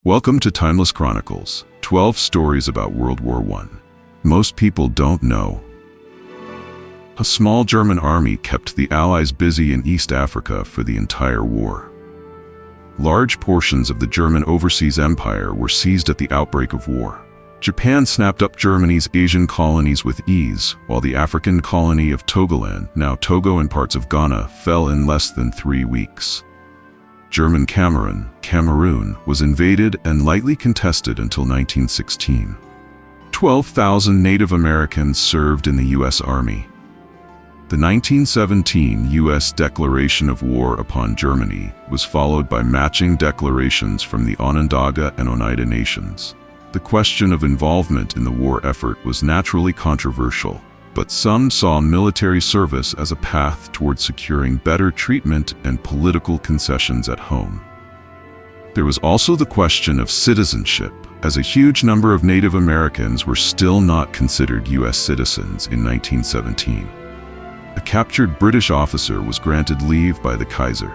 Welcome to Timeless Chronicles, 12 stories about World War I. Most people don't know. A small German army kept the Allies busy in East Africa for the entire war. Large portions of the German overseas empire were seized at the outbreak of war. Japan snapped up Germany's Asian colonies with ease, while the African colony of Togoland, now Togo and parts of Ghana, fell in less than 3 weeks. German Cameroon was invaded and lightly contested until 1916. 12,000 Native Americans served in the U.S. Army. The 1917 U.S. declaration of war upon Germany was followed by matching declarations from the Onondaga and Oneida nations. The question of involvement in the war effort was naturally controversial, but some saw military service as a path toward securing better treatment and political concessions at home. There was also the question of citizenship, as a huge number of Native Americans were still not considered U.S. citizens in 1917. A captured British officer was granted leave by the Kaiser.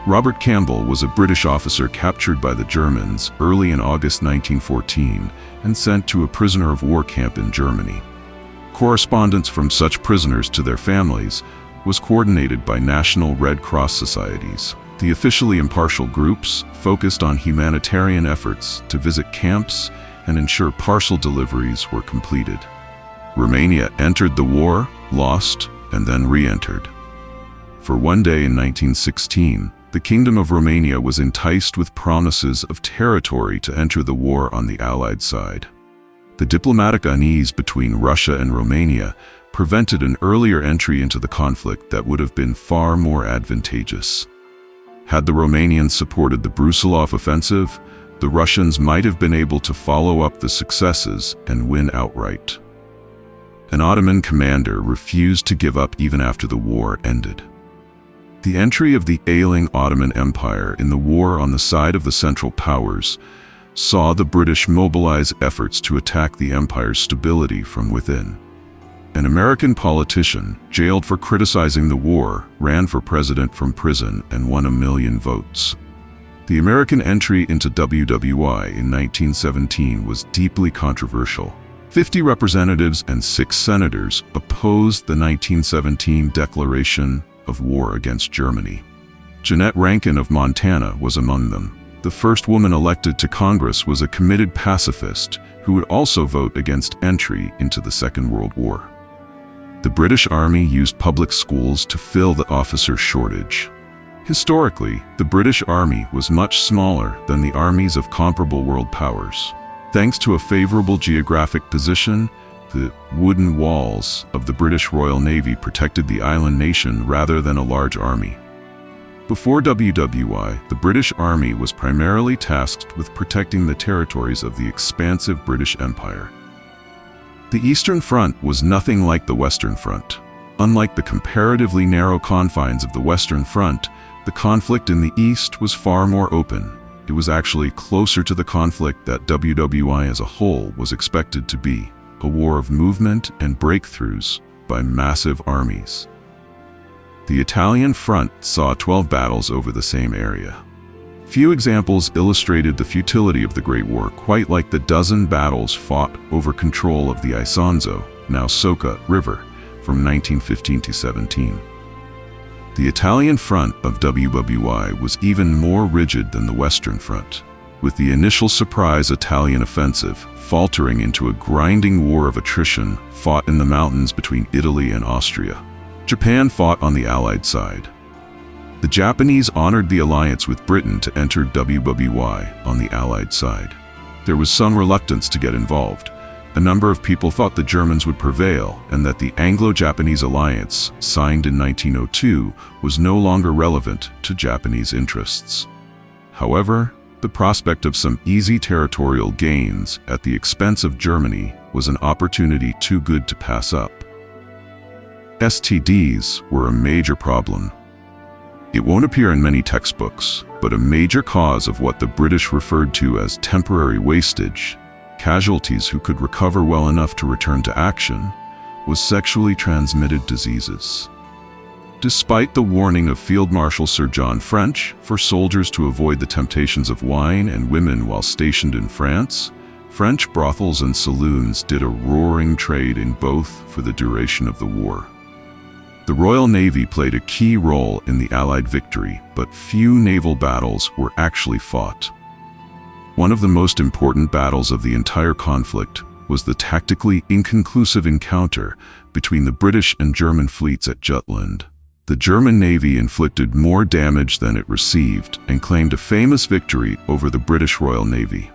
Robert Campbell was a British officer captured by the Germans early in August 1914 and sent to a prisoner of war camp in Germany. Correspondence from such prisoners to their families was coordinated by national Red Cross societies. The officially impartial groups focused on humanitarian efforts to visit camps and ensure parcel deliveries were completed. Romania entered the war, lost, and then re-entered. For one day in 1916, the Kingdom of Romania was enticed with promises of territory to enter the war on the Allied side. The diplomatic unease between Russia and Romania prevented an earlier entry into the conflict that would have been far more advantageous. Had the Romanians supported the Brusilov offensive, the Russians might have been able to follow up the successes and win outright. An Ottoman commander refused to give up even after the war ended. The entry of the ailing Ottoman Empire in the war on the side of the Central Powers saw the British mobilize efforts to attack the empire's stability from within. An American politician, jailed for criticizing the war, ran for president from prison and won 1 million votes. The American entry into WWI in 1917 was deeply controversial. 50 representatives and 6 senators opposed the 1917 declaration of war against Germany. Jeanette Rankin of Montana was among them. The first woman elected to Congress was a committed pacifist who would also vote against entry into the Second World War. The British Army used public schools to fill the officer shortage. Historically, the British Army was much smaller than the armies of comparable world powers. Thanks to a favorable geographic position, the wooden walls of the British Royal Navy protected the island nation rather than a large army. Before WWI, the British Army was primarily tasked with protecting the territories of the expansive British Empire. The Eastern Front was nothing like the Western Front. Unlike the comparatively narrow confines of the Western Front, the conflict in the East was far more open. It was actually closer to the conflict that WWI as a whole was expected to be. A war of movement and breakthroughs by massive armies. The Italian front saw 12 battles over the same area. Few examples illustrated the futility of the Great War quite like the dozen battles fought over control of the Isonzo, now Soca, River from 1915 to 17. The Italian front of WWI was even more rigid than the Western Front, with the initial surprise Italian offensive faltering into a grinding war of attrition fought in the mountains between Italy and Austria. Japan fought on the Allied side. The Japanese honored the alliance with Britain to enter WWI on the Allied side. There was some reluctance to get involved. A number of people thought the Germans would prevail and that the Anglo-Japanese alliance, signed in 1902, was no longer relevant to Japanese interests. However, the prospect of some easy territorial gains at the expense of Germany was an opportunity too good to pass up. STDs were a major problem. It won't appear in many textbooks, but a major cause of what the British referred to as temporary wastage, casualties who could recover well enough to return to action, was sexually transmitted diseases. Despite the warning of Field Marshal Sir John French for soldiers to avoid the temptations of wine and women while stationed in France, French brothels and saloons did a roaring trade in both for the duration of the war. The Royal Navy played a key role in the Allied victory, but few naval battles were actually fought. One of the most important battles of the entire conflict was the tactically inconclusive encounter between the British and German fleets at Jutland. The German Navy inflicted more damage than it received and claimed a famous victory over the British Royal Navy.